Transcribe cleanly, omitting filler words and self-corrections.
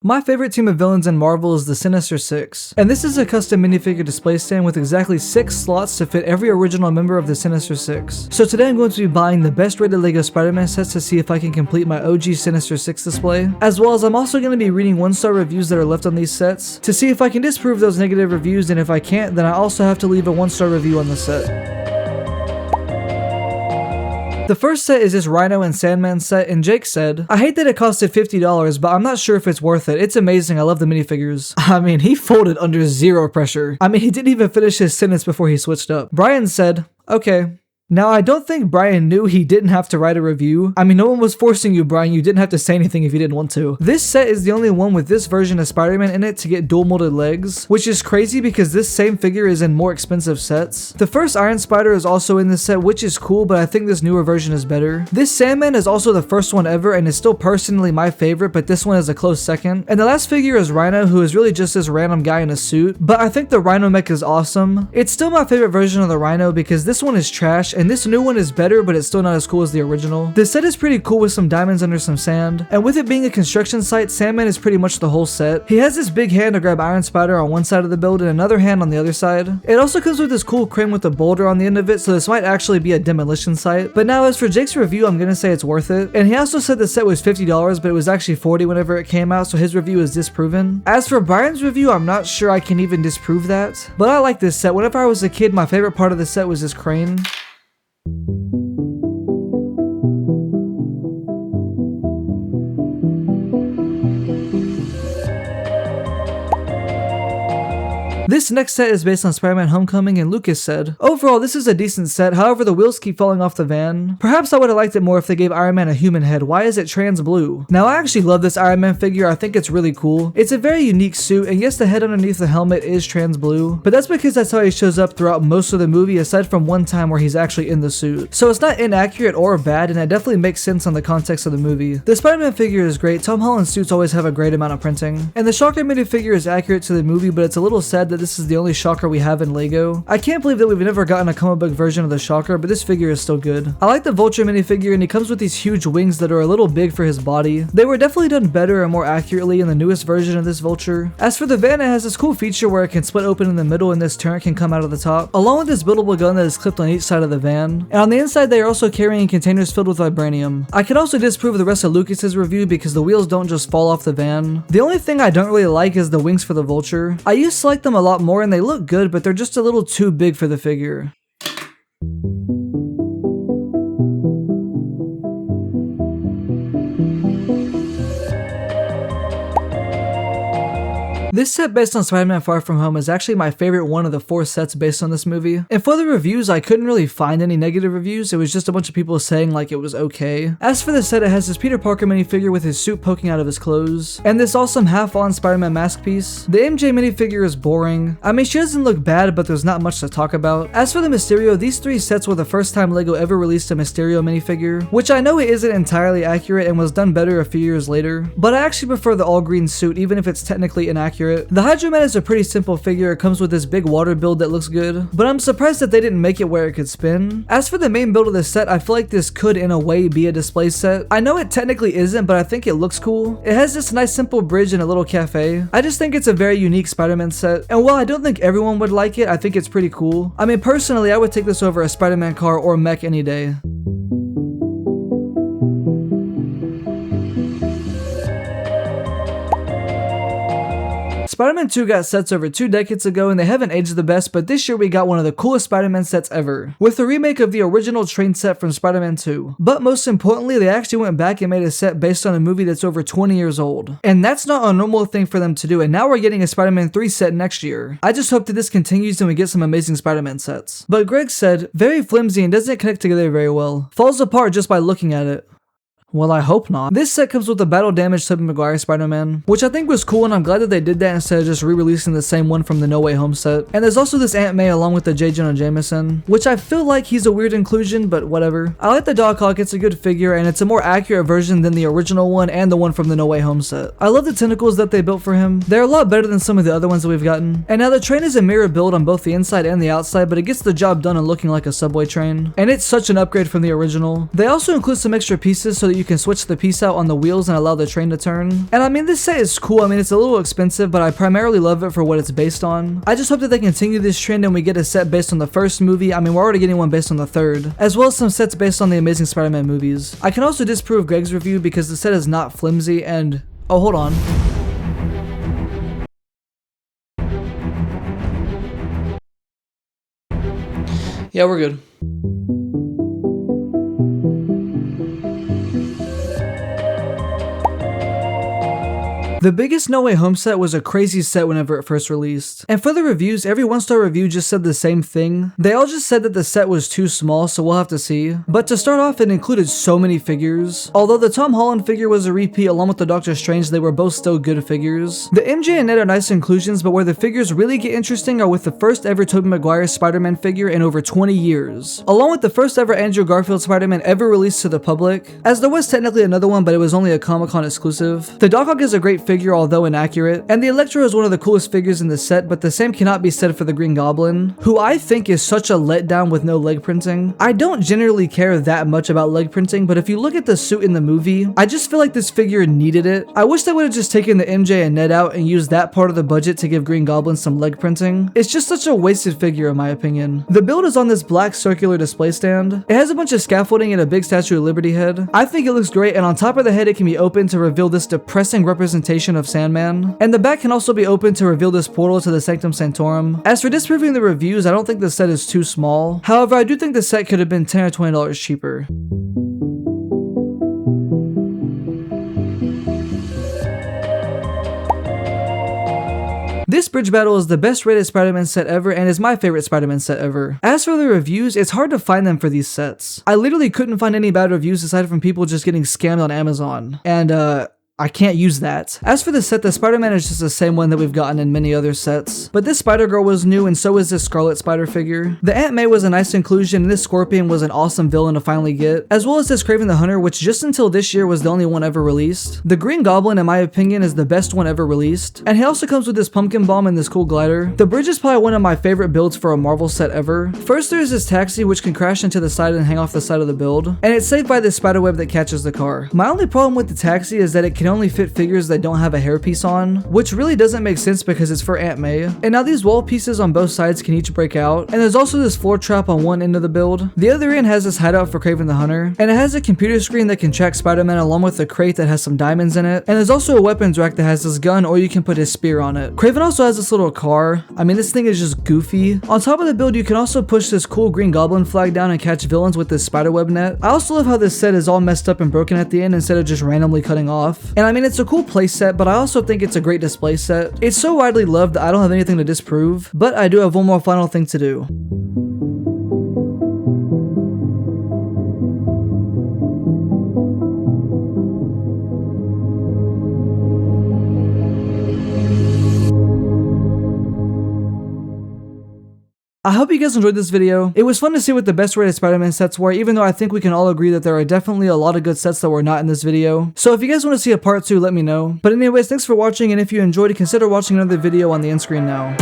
My favorite team of villains in Marvel is the Sinister Six, and this is a custom minifigure display stand with exactly 6 slots to fit every original member of the Sinister Six. So today I'm going to be buying the best rated LEGO Spider-Man sets to see if I can complete my OG Sinister Six display, as well as I'm also going to be reading 1-star reviews that are left on these sets to see if I can disprove those negative reviews, and if I can't, then I also have to leave a 1-star review on the set. The first set is this Rhino and Sandman set, and Jake said, "I hate that it costed $50, but I'm not sure if it's worth it. It's amazing, I love the minifigures." I mean, he folded under zero pressure. I mean, he didn't even finish his sentence before he switched up. Brian said, "Okay." Now, I don't think Brian knew he didn't have to write a review. I mean, no one was forcing you, Brian. You didn't have to say anything if you didn't want to. This set is the only one with this version of Spider-Man in it to get dual molded legs, which is crazy because this same figure is in more expensive sets. The first Iron Spider is also in this set, which is cool, but I think this newer version is better. This Sandman is also the first one ever and is still personally my favorite, but this one is a close second. And the last figure is Rhino, who is really just this random guy in a suit, but I think the Rhino mech is awesome. It's still my favorite version of the Rhino because this one is trash, and this new one is better, but it's still not as cool as the original. The set is pretty cool with some diamonds under some sand, and with it being a construction site, Sandman is pretty much the whole set. He has this big hand to grab Iron Spider on one side of the build and another hand on the other side. It also comes with this cool crane with a boulder on the end of it, so this might actually be a demolition site. But now as for Jake's review, I'm gonna say it's worth it. And he also said the set was $50, but it was actually $40 whenever it came out, so his review is disproven. As for Brian's review, I'm not sure I can even disprove that, but I like this set. Whenever I was a kid, my favorite part of the set was this crane. This next set is based on Spider-Man Homecoming, and Lucas said, "Overall, this is a decent set, however the wheels keep falling off the van. Perhaps I would have liked it more if they gave Iron Man a human head. Why is it trans blue?" Now I actually love this Iron Man figure, I think it's really cool. It's a very unique suit, and yes, the head underneath the helmet is trans blue, but that's because that's how he shows up throughout most of the movie, aside from one time where he's actually in the suit. So it's not inaccurate or bad, and it definitely makes sense on the context of the movie. The Spider-Man figure is great. Tom Holland's suits always have a great amount of printing, and the Shocker minifigure is accurate to the movie, but it's a little sad that this is the only Shocker we have in LEGO. I can't believe that we've never gotten a comic book version of the Shocker, but this figure is still good. I like the Vulture minifigure, and he comes with these huge wings that are a little big for his body. They were definitely done better and more accurately in the newest version of this Vulture. As for the van, it has this cool feature where it can split open in the middle and this turret can come out of the top, along with this buildable gun that is clipped on each side of the van. And on the inside, they are also carrying containers filled with vibranium. I can also disprove the rest of Lucas's review because the wheels don't just fall off the van. The only thing I don't really like is the wings for the Vulture. I used to like them a lot more and they look good, but they're just a little too big for the figure. This set based on Spider-Man Far From Home is actually my favorite one of the 4 sets based on this movie. And for the reviews, I couldn't really find any negative reviews. It was just a bunch of people saying like it was okay. As for the set, it has this Peter Parker minifigure with his suit poking out of his clothes, and this awesome half-on Spider-Man mask piece. The MJ minifigure is boring. I mean, she doesn't look bad, but there's not much to talk about. As for the Mysterio, these 3 sets were the first time LEGO ever released a Mysterio minifigure, which I know it isn't entirely accurate and was done better a few years later, but I actually prefer the all-green suit even if it's technically inaccurate. The Hydro Man is a pretty simple figure. It comes with this big water build that looks good, but I'm surprised that they didn't make it where it could spin. As for the main build of the set, I feel like this could in a way be a display set. I know it technically isn't, but I think it looks cool. It has this nice simple bridge and a little cafe. I just think it's a very unique Spider-Man set, and while I don't think everyone would like it, I think it's pretty cool. I mean, personally, I would take this over a Spider-Man car or mech any day. Spider-Man 2 got sets over 2 decades ago and they haven't aged the best, but this year we got one of the coolest Spider-Man sets ever, with the remake of the original train set from Spider-Man 2. But most importantly, they actually went back and made a set based on a movie that's over 20 years old. And that's not a normal thing for them to do, and now we're getting a Spider-Man 3 set next year. I just hope that this continues and we get some amazing Spider-Man sets. But Greg said, "Very flimsy and doesn't connect together very well. Falls apart just by looking at it." Well, I hope not. This set comes with a battle damaged Tobey Maguire Spider-Man, which I think was cool, and I'm glad that they did that instead of just re-releasing the same one from the No Way Home set. And there's also this Aunt May along with the J. Jonah Jameson, which I feel like he's a weird inclusion, but whatever. I like the Dog Hawk, it's a good figure, and it's a more accurate version than the original one and the one from the No Way Home set. I love the tentacles that they built for him. They're a lot better than some of the other ones that we've gotten. And now the train is a mirror build on both the inside and the outside, but it gets the job done and looking like a subway train. And it's such an upgrade from the original. They also include some extra pieces so that you can switch the piece out on the wheels and allow the train to turn. And I mean, this set is cool. I mean, it's a little expensive, but I primarily love it for what it's based on. I just hope that they continue this trend and we get a set based on the first movie. I mean, we're already getting one based on the third, as well as some sets based on the Amazing Spider-Man movies. I can also disprove Greg's review because the set is not flimsy and... oh, hold on. Yeah, we're good. The biggest No Way Home set was a crazy set whenever it first released. And for the reviews, every 1-star review just said the same thing. They all just said that the set was too small, so we'll have to see. But to start off, it included so many figures. Although the Tom Holland figure was a repeat along with the Doctor Strange, they were both still good figures. The MJ and Ned are nice inclusions, but where the figures really get interesting are with the first ever Tobey Maguire Spider-Man figure in over 20 years. Along with the first ever Andrew Garfield Spider-Man ever released to the public, as there was technically another one, but it was only a Comic-Con exclusive. The Doc Ock is a great figure, although inaccurate, and the Electro is one of the coolest figures in the set, but the same cannot be said for the Green Goblin, who I think is such a letdown with no leg printing. I don't generally care that much about leg printing, but if you look at the suit in the movie, I just feel like this figure needed it. I wish they would have just taken the MJ and Ned out and used that part of the budget to give Green Goblin some leg printing. It's just such a wasted figure in my opinion. The build is on this black circular display stand. It has a bunch of scaffolding and a big Statue of Liberty head. I think it looks great, and on top of the head it can be opened to reveal this depressing representation of Sandman, and the back can also be opened to reveal this portal to the Sanctum Sanctorum. As for disproving the reviews, I don't think the set is too small. However, I do think the set could have been $10 or $20 cheaper. This bridge battle is the best rated Spider-Man set ever and is my favorite Spider-Man set ever. As for the reviews, it's hard to find them for these sets. I literally couldn't find any bad reviews aside from people just getting scammed on Amazon. And I can't use that. As for the set, the Spider-Man is just the same one that we've gotten in many other sets. But this Spider-Girl was new, and so is this Scarlet Spider figure. The Aunt May was a nice inclusion, and this Scorpion was an awesome villain to finally get, as well as this Kraven the Hunter, which just until this year was the only one ever released. The Green Goblin, in my opinion, is the best one ever released, and he also comes with this pumpkin bomb and this cool glider. The bridge is probably one of my favorite builds for a Marvel set ever. First, there's this taxi, which can crash into the side and hang off the side of the build, and it's saved by this spider web that catches the car. My only problem with the taxi is that it can only fit figures that don't have a hairpiece on, which really doesn't make sense because it's for Aunt May. And now these wall pieces on both sides can each break out, and there's also this floor trap on one end of the build. The other end has this hideout for Kraven the Hunter, and it has a computer screen that can track Spider-Man along with a crate that has some diamonds in it, and there's also a weapons rack that has this gun, or you can put his spear on it. Kraven also has this little car. I mean, this thing is just goofy. On top of the build, you can also push this cool Green Goblin flag down and catch villains with this spiderweb net. I also love how this set is all messed up and broken at the end instead of just randomly cutting off. And I mean, it's a cool play set, but I also think it's a great display set. It's so widely loved that I don't have anything to disprove, but I do have one more final thing to do. I hope you guys enjoyed this video. It was fun to see what the best rated Spider-Man sets were, even though I think we can all agree that there are definitely a lot of good sets that were not in this video. So if you guys want to see a part 2, let me know. But anyways, thanks for watching, and if you enjoyed, consider watching another video on the end screen now.